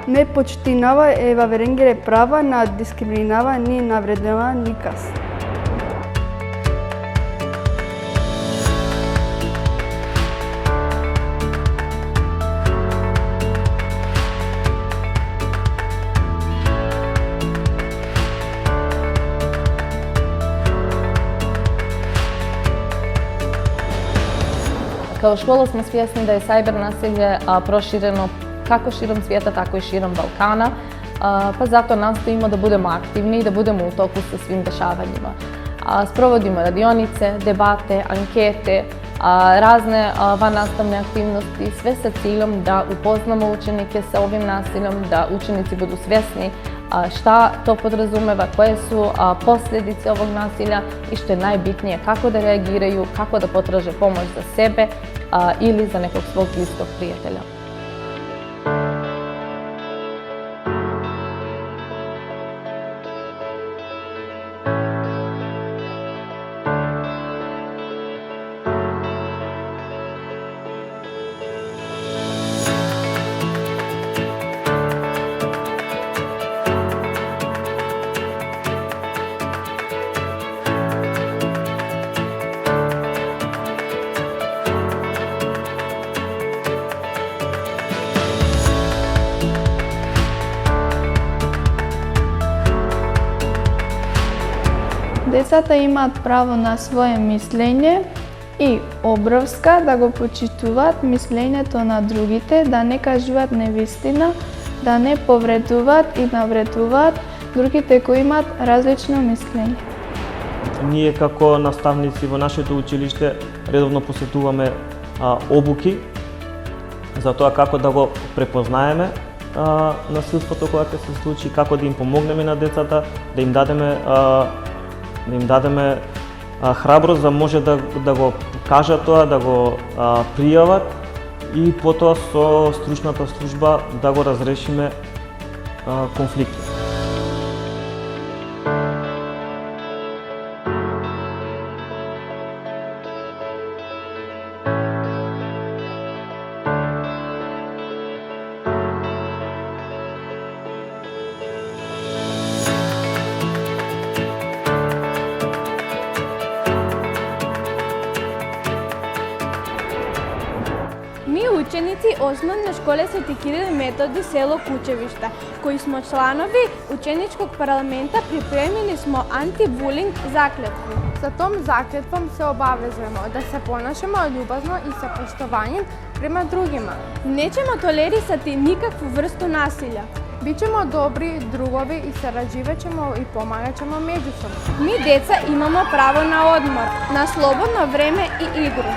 не почитинава ева веренгере права на дискриминава ни навреднава никас. Kao škola smo svjesni da je cyber nasilje prošireno kako širom svijeta, tako i širom Balkana, pa zato nastojimo da budemo aktivni i da budemo u toku sa svim dešavanjima. Sprovodimo radionice, debate, ankete, razne vannastavne aktivnosti, sve sa ciljom da upoznamo učenike sa ovim nasiljem, da učenici budu svjesni šta to podrazumeva, koje su posljedice ovog nasilja i što je najbitnije kako da reagiraju, kako da potraže pomoć za sebe ili za nekog svog bliskog prijatelja. Децата имаат право на свое мислење и обврска да го почитуваат мислењето на другите, да не кажуваат невистина, да не повредуваат и навредуваат другите кои имаат различно мислење. Ние како наставници во нашето училиште редовно посетуваме обуки за тоа како да го препознаеме насилството кога ќе се случи, како да им помогнеме на децата, да им дадеме храброст да може да го кажат тоа, да го пријават и потоа со стручната служба да го разрешиме конфликтот. Mi učenici osnovne škole Sveti Kiril i Metodij село Кучевишта, koji smo članovi učeničkog parlamenta, pripremili smo anti-bullying zakletvu. Sa tom zakletvom se obavezujemo da se ponašamo ljubazno i sa poštovanjem prema drugima. Nećemo tolerisati nikakvu vrstu nasilja. Bićemo dobri drugovi i sarađivat ćemo i pomagat ćemo međusobno. Mi, deca, imamo pravo na odmor, na slobodno vreme i igru.